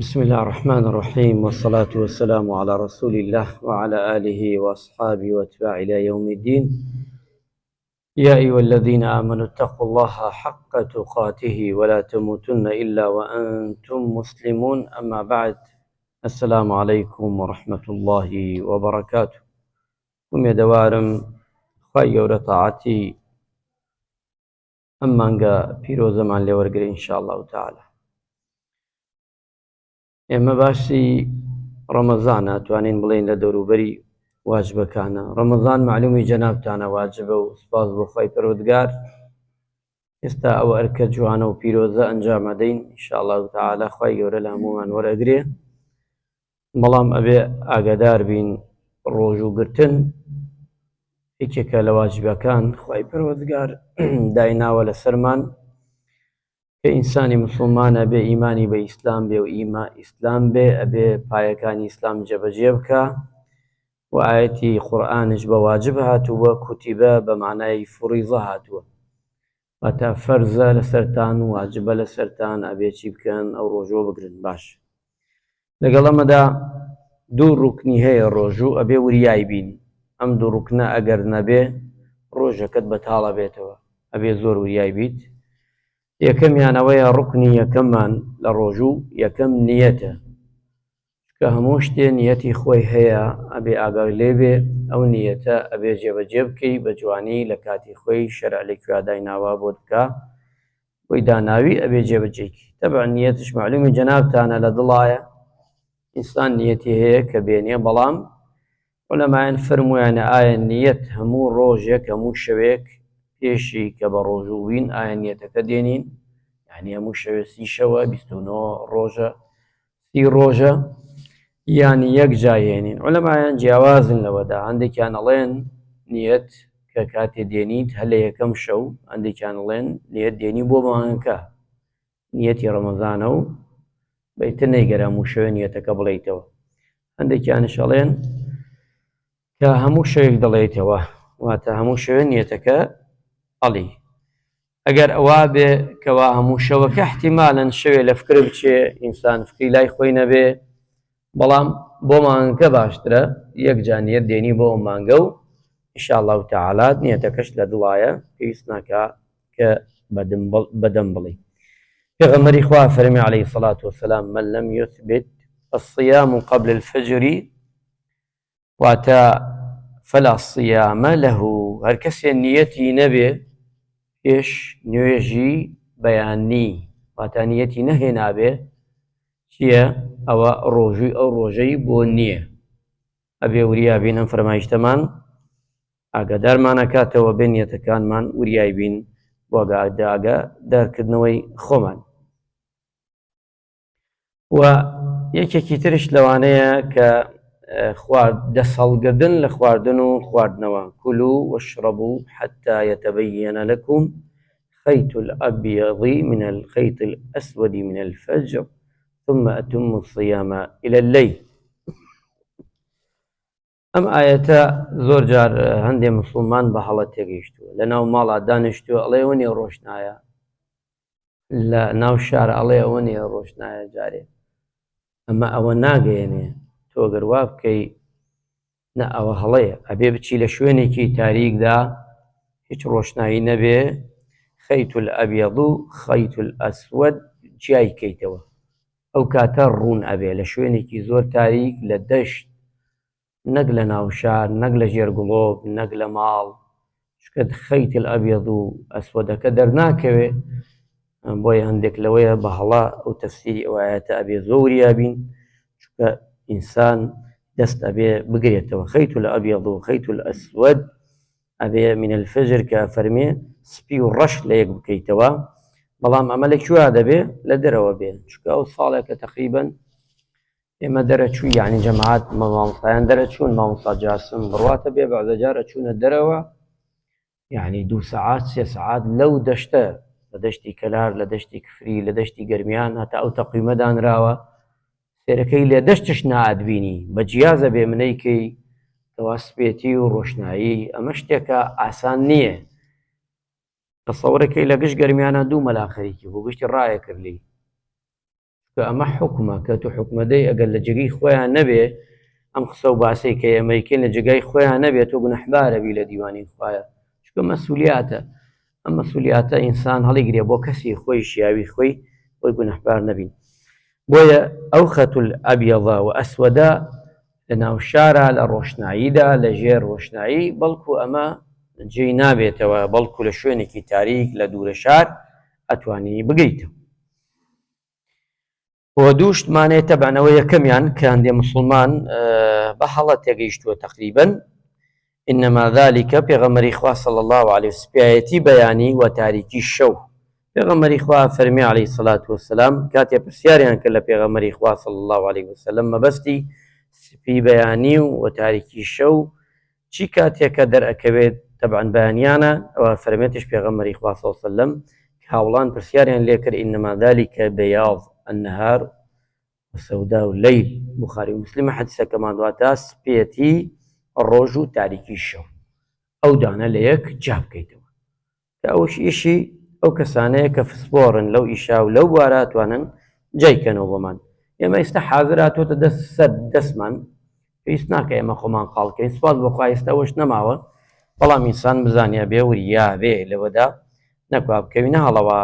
بسم الله الرحمن الرحيم، والصلاة والسلام على رسول الله وعلى آله وأصحابه واتباعه إلى يوم الدين. يا أيها الذين آمنوا اتقوا الله حق تقاته ولا تموتن إلا وأنتم مسلمون. أما بعد، السلام عليكم ورحمة الله وبركاته. دوارم خواهی گەورە تاعاتی ئەم مانگە پیرۆزەمان لێ وەرگرە ئینشاء الله تعالى. ئێمە باسی ڕەمەزانە توانین بڵێن لە دەوروبەری واجبەکانە. ڕەمەزان معلومی جەنابتانە واجبە و سپاس بۆ خی پەروەردگار. ئێستا ئەوە ئەرکە جوانە و پیرۆزە ئەنجام ئەدەین ئینشاء الله تعالى خی گەورە لە هەمومان وەرەگرێ. بەڵام ئەبێ ئاگادار بین ڕۆژوگرتن یەکێکە لە واجبەکان خی پەروەردگار دایناوە لەسەرمان کە ئینسانی مسلمانە بێ ئیمانی بە ئیسلام بێ و ئیسلام بێ ئەبێ پایەکانی ئیسلام جێبەجێ بکە و ئاەتی قورئانش بە واجب هاتووە، کوتیبە بە معنای فوریضە هاتووە، واتە فەرزە لەسەرتان و واجبە لەسەرتان، ئەبێ چی بکەن؟ ئەو ڕۆژۆ بگرن. باش، لەگەڵ ئەمەدا دوو ڕوکنی هەیە ڕۆژوو، ئەبێ وریای بین. ئەم دوو ڕوکنە ئەگەر نەبێ ڕۆژەکەت بەتاڵە بێتەوە، ئەبێ زۆر وریای بیت. یەکەمیانەوەیە ڕوکنی یەکەممان لە ڕۆژوو، یەکەم نیەتە، کە هەموو شتێ نیەتی خۆی هەیە، ئەبێ ئاگای لێبێ ئەو نیەتە ئەبێ جێبەجێ بکەی بە جوانی لە کاتی خۆی شەرع لێکوا دایناوە بۆت بکە، بۆی داناوی ئەبێ جێبەجێکی. تەبع نیەتش معلومی جەنابتانە لە دڵایە، ئینسان نیەتی هەیە کە بێنێ، بەڵام عولەمایان فەرموویانە ئایا نیەت هەموو ڕۆژێک هەموو شەوێک پێشی کە بە ڕۆژوو بین ئایا نیەتەکە دێنین؟ یعنی هەموو شەوێ 30 شەوە 29 ڕۆژە 30 ڕۆژە یانی یەک جایێنین؟ عولەمایان جیاوازن لەوەدا. هەندێکیان ئەڵێن نیەت کە کاتێ دێنیت هە لە یەکەم شەو، هەندێکیان ئەڵێن نیەت دێنی بۆ مانگەکە، نیەتی ڕەمەزانە و بەیتر نەیگەرە هەموو شەوێ نیەتەکە بڵێیتەوە. هەندێکیانش ئەڵێن کە هەموو شەوێک دەڵێیتەوە، واتە هەموو شەوێ نیەتەکە ئەڵی. ئەگەر ئەوا بێ کەوا هەموو شەوەکە احتیمالەن شەوێ لە فکر بچێ، ئینسان فکری لای خۆی نەبێ، بەڵام بۆ مانگەکە باشترە یەک جا نیەت دێنی بۆ ئەو مانگە و ئینشاء الله تعالى نیەتەکەش لە دڵایە، پێویست ناکا کە بەدەم بڵێ. پێغەمبەری خوا فەرمی عەلەیهی سەڵات وەسەلام: من لم يثبت الصيام قبل الفجر واتە فلا صيام له. هەر کەسێ نیەتی نەبێ پێش نوێژی بەیانی، واتە نیەتی نەهێنابێ، چییە؟ ئەوە ڕۆژووی ئەو ڕۆژەی بۆ نییە. ئەبێ وریابین ئەم فەرمایشتەمان ئاگادارمانەکاتەوە بێ نیەتەکانمان وریای بین بۆ ئاگا دارکردنەوەی خۆمان. و یەکێکی ترش لەوانەیە کە دەسەڵگردن لە خواردن و خواردنەوە: كلوا واشربوا حتى يتبين لكم خيط الأبيض من الخيط الأسود من الفجر ثم أتموا الصيام إلى الليل. ئەم ئاەتە زۆر جار هەندێ مسلمان بە هەڵە تێگەیشتووە، لە ناو ماڵا دانیشتووە ئەڵێ ئەوە نێ ڕۆژنایە، لە ناو شارە ئەڵێ ئەوە نێ ڕۆژنایە. جارێ ئەمە ئەوە ناگەیەنێ، تۆ گەر وا بکەی نە ئەوە هەڵەیە، ئەبێ بچی لە شوێنێکی تاریکدا هیچ ڕۆشنایی نەبێ، خەیت الئەبیەض و خەیت الئەسوەد جیای بکەیتەوە، ئەو کاتە ڕوون ئەبێ لە شوێنێکی زۆر تاریک، لە دەشت، نەک لە ناو شار، نەک لە ژێر گوڵۆب، نەک لە ماڵ، چکە خەیت الئەبیەض و ئەسوەدەکە دەرناکەوێ. بۆیە هەندێک لەوەیە بە هەڵا ئەو تەفسیری ئەو ئاەتە ئەبێ زۆر وریابین، چکە ئینسان دەست ئەبێ بگرێتەوە. خەیت الئەبیەض و خەیت الئەسوەد ئەبێ من الفجر کە فەرمێ سپی و ڕەش لە یەک بکەیتەوە، بەڵام ئەمە لەکوێ دەبێ؟ لە دەرەوە بێ، چکە ئەو ساڵێکە تەقریبەن ئێمە دەرەچووی، یعنی جەماعەت مامۆستایان دەرەچوون، مامۆستا جاسم بڕواتە بێ بەعزە جارە چوونە دەرەوە، یعنی 2 سەعات 3 سەعات لەو دەشتە، لە دەشتی کەلار، لە دەشتی کفری، لە دەشتی گەرمیان، هەتا ئەو تەقویمە دانراوە سێرەکەی لێ دەشتش نائەدبینی، بە جیازە بێ منەیکەی کەوا سپێتی و ڕۆشنایی. ئەمە شتێکە ئاسان نییە. تەسەوڕەکەی لە گشت گەرمیانە 2 مەلا خەریکی بوو، گشتی ڕایە کردلی، کە ئەمە حکومە کە تو حکومەدەی ئەگەر لە جێگەی خۆیان نەبێ ئەم قسە و باسی کە ئێمەیکەین لە جێگای خۆیان نەبێت تۆ گونەحبارە بی لە دیوانی خوایە چکە مەسئولیاتە ئەم مەسئولیاتە ئینسان هەڵیگرێ بۆ کەسی خۆی شیاوی خۆی بۆی گونەحبار نەبین بۆیە ئەو خەتول ئەبیەضا و ئەسوەدە لە ناو شارە لە ڕۆشناییدا لە ژێر ڕۆشنایی بەڵکو ئەمە جێی نابێتەوە بەڵکو لە شوێنێکی تاریک لە دوورە شار ئەتوانی بگەیتەوە بۆ دووشتمانێت تەبانەوە یەکەمیان کە هەندێک مسلمان بە هەڵە تێگەیشتووە تقریبا إنما ذلك پێغەمبەری خوا صلی الله عليه وسلم سپایەتی بەیانی و تاریکی شەو پێغەمبەری خوا فەرمی عليه الصلاة والسلام کاتێ پرسیاریان کرد لە پێغەمبەری خوا صلی الله عليه وسلم مەبەستی سپی بەیانی و تاریکی شەو چی کاتێکە دەرئەکەوێت طبعا بەیانیانە ئەوە فەرمێتش پێغەمبەری خوا صلی الله عليه وسلم هاوڵان پرسیاریان لێ کرد إنما ذلك بياض النهار وسوداء الليل بخاري ومسلم حديث كمان دواتها سبيتي الروج تاريكي الشو أو دانا ليك جاب كيتو كأوش إشي أو كسانة كفسبورن لو إشاو لو بارات وانن جاي كانوا بمان يما يستحاضرات دسمان يسناك يما خمان قال كين سباد بخوا يستوش نماوه بەڵام ئینسان بزانیا بێ وریا بێ لەوەدا نەکوا بکەوینە هەڵەوە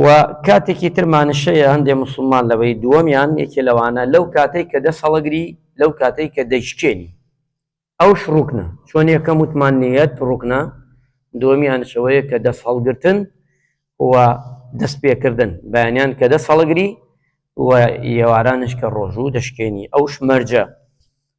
و کاتێکی ترمانشەیە هەندێک مسلمان لەوەی دووەمیان یەکێ لەوانە لەو کاتێک کە دەست هەڵەگری لەو کاتێک کە دەیشکێنی ئەوش ڕوکنە چۆن یەکەم وتمانیەت ڕوکنە دووەمیانشەوەیە کە دەست هەڵگرتن و دەست پێکردن بەیانیان کە دەست هەڵەگری و ئێوارانش کە ڕۆژوو دەشکێنی ئەوش مەرجە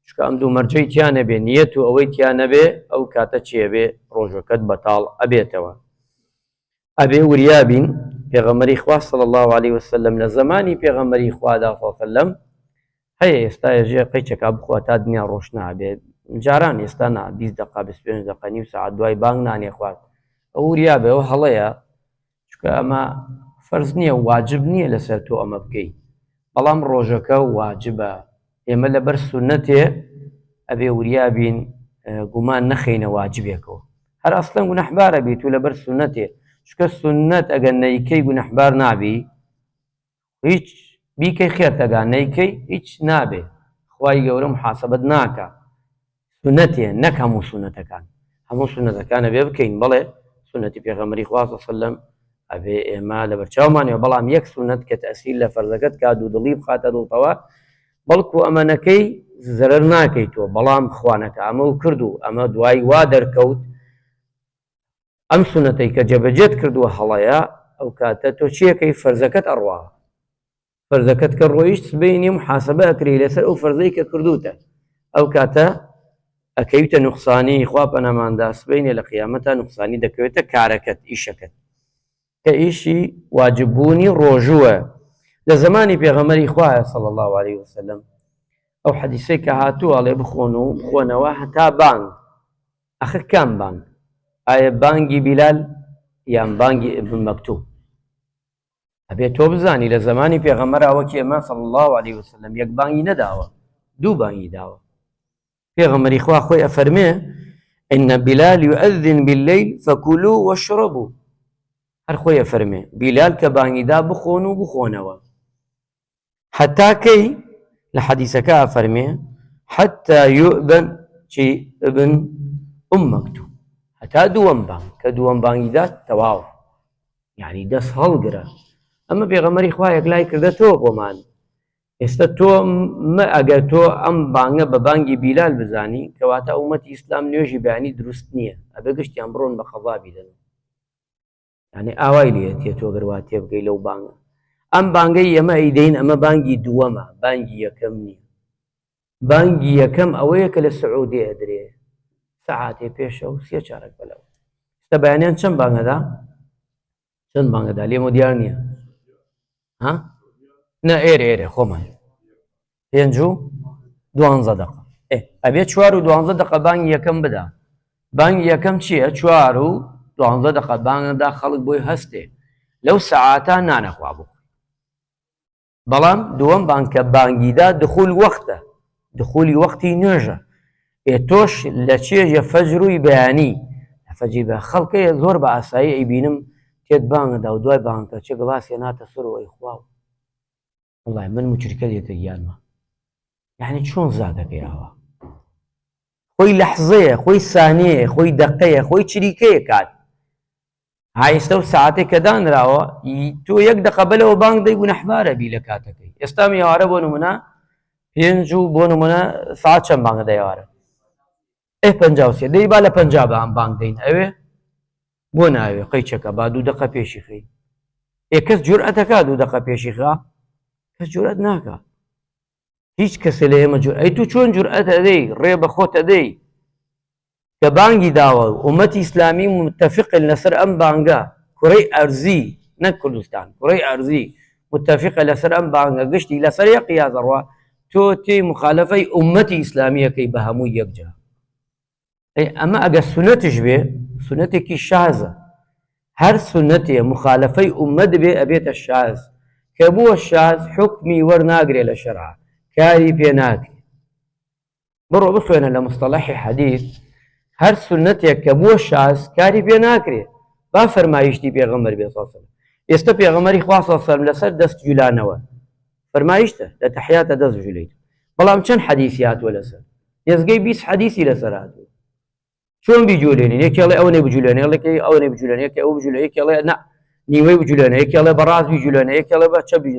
چکە ئەم دوو مەرجەی تیانە بێ نیەت و ئەوەی تیانە بێ ئەو کاتە چیە بێ ڕۆژەکەت بەتاڵ ئەبێتەوە ئەبێ وریابین پێغەمبەری خوا صلی الله عليه وسلم لە زمانی پێغەمبەری خوادا صلی الله عليه وسلم هەیە ئێستا ێژێ قەیچێکا بخوا تا دنیا ڕۆشنا بێت جاران ئێستا نا 20 دقه 25 دقه نیو ساعت دوای بانگ نانێ خوارد ئەو وریابێ ئەو هەڵەیە چکە ئەمە فەرز نییە واجب نییە لەسەر تۆ ئەمە بکەی بەڵام ڕۆژەکە واجبە ئێمە لەبەر سونەتێ ئەبێ وریابین گومان نەخەینە واجبێکەوە هەر ئەسڵەن گونەحبارە بیت و لەبەر سونەتێ چکە سونەت ئەگەر نەیکەی گونەحبار نابی هیچ بیکەی خێرتەگا نەیکەی هیچ نابێ خوای گەورە محاسەبەت ناکە سونەتێ نەک هەموو سونەتەکان هەموو سونەتەکانە بێ بکەین بەڵێ سونەتی پێغەمبەری خوا صلی الله عليه وسلم ئەبێ ئێمە لەبەرچاومانەوە بەڵام یەک سونەت کە تەئسیر لە فەرزەکەت کا دوو دڵی بخاتە دڵتەوە بەڵکو ئەمەنەکەی زەرەر ناکەی تۆ بەڵام خوانەکە ئەمە و کرد و ئەمە دوای وا دەرکەوت ئەم سونەتەی کە جێبەجێت کردووە هەڵەیە ئەو کاتە تۆ چیەکەی فەرزەکەت ئەڕوا فەرزەکەت کە ڕۆیشت سبەینی محاسەبە ئەکری لەسەر ئەو فەرزەی کە کردوتە ئەو کاتە ئەکەویتە نوقسانی خوا پەناماندا سبەینێ لە قیامەتە نوقسانی دەکەوێتە کارەکەت ئیشەکەت کە ئیشی واجببوونی ڕۆژووە لە زمانی پێغەمبەری خوایە صلی الله عليه وسلم ئەو حەدیثەی کە هاتووە ئەڵێ بخۆن و بخۆنەوە هەتا بانگ ئەخر کام بانگ ئایا بانگی بیلال یان بانگی ابن مەکتوم ئەبێت تۆ بزانی لە زمانی پێغەمبەرەوە کە ئێمە صلی الله عليه وسلم یەک بانگی نەداوە دوو بانگی داوە پێغەمبەری خوا خۆی ئەفەرمێ إن بلال يؤذن بالليل فكلوا واشربوا هەر خۆی ئەفەرمێ بیلال کە بانگی دا بخۆن و بخۆنەوە حتا کەی لە حەدیثەکە ئەفەرمێ حتى يؤذن چی ابن مەکتوم هەتا دووەم بانگ کە دووەم بانگی دا تەواو یعنی دەست هەڵگرە ئەمە پێغەمبەری خوا یەکلای کردە تۆ بۆمان ئێستا تۆ ئەگەر تۆ ئەم بانگە بە بانگی بیلال بزانی کەواتە ئومەتی ئیسلام نوێژی بەیانی دروست نییە ئەبێ گشتیان بڕۆن بە قەضا بیدەن یعنی ئاوای لێتێ تۆ گەر وا تێبگەی لەو بانگە ئەم بانگەی ئێمە ئەیدەین ئەمە بانگی دووەمە بانگی یەکەم نییە بانگی یەکەم ئەوەیە کە لە سعودی ئەدرێ سەعاتێ پێشە و 3 چارەک بەلەوە ئێستا بەیانیان چەند بانگەدا چەند بانگەدا لێمە دیار نییە ها نە ئێرە خۆمان 5 و 12 دقه ئەبێ 4 و 12 دقه بانگی یەکەم بدا بانگی یەکەم چییە 4 و 12 دقه بانگەدا خەڵک بۆی هەستێ لەو سەعاتە نانەخوا بوو بەڵام دووەم بانگ کە بانگیدا دخول وەختە دخولی وەختی نوێژە تۆش لە چێژە فەجروی بەیانی لە فەجری بە خەڵکەیە زۆر بە ئاسایی ئەیبینم تێت بانگەدا و دوای بانگەکە چێ گڵاسێ ناتە سەر و ئەیخواوە وڵای من مچریکە دێتە گیانمە، یعنی چۆن زادەکەی ئاوا خۆی لەحزەیە، خۆی سانەیە، خۆی دەقەیە، خۆی چریکەیە کات هایستە و ساعتێک کە دانراوە تۆ یەک دقە بەلەوە بانگ دەی گونەحبارە بی لە کاتەکەی. ئێستا ئێوارە بۆ نمونە پێنج و بۆ نمونە ساعت چەند بانگە دەی ئێوارە؟ 53 دەی با لە 50 بە ئەم بانگ دەین ئەوێ بۆ ناوێ قەیچەکە با 2 دقە پێشی خەی. کەس جورئەتەکە 2 دقە پێشی خا؟ کەس جورئەت ناکات. هیچ کەسێ لە ئێمە ئەی تو چۆن جورئەت ئەدەی ڕێ بە خۆت ئەدەی کە بانگی داوە و ئومەتی ئیسلامی متتەفقن لەسەر ئەم بانگە، کوڕەی ئەرزی نەک کوردستان، کوڕەی ئەرزی متتەفقە لەسەر ئەم بانگە، گشتی لەسەر یەقیاز ڕوا تۆ تێی مخالەفەی ئومەتی ئیسلامیەکەی بە هەموو یەکجا. ئەمە ئەگە سونەتش بێ سونەتێکی شازە، هەر سونەتێ مخالەفەی ئومەت بێ ئەبێتە شاز، کە بووە شاز حکمی وەرناگرێ لە شەرع کاری پێ ناکرێ. بڕۆ بخوێنە لە مستەڵەحی حەدیث هەر سونەتێک کە بووە شاز کاری پێ ناکرێ با فەرمایشتی پێغەمبەر بێ سەڵ سەلەم. ئێستا پێغەمبەری خوا سەڵ سەلەم لەسەر دەست جولانەوە فەرمایشتە لە تەحیاتە دەست جولەیت، بەڵام چەند حەدیثی هاتووە لەسەر نێزگەی 20 حەدیثی لەسەر هاتووە. چۆن بیجولێنین؟ یەکێڵێ ئەو نەیبجولێنێ، یەڵێکی ئەو نەیبجولێنێ، یەکێ ئەو بجولێ، یەکێڵێ نا نیوەی بجولێنێ، یەکێڵێ بەڕاست بیجولێنێ، یەکێڵێ بە چە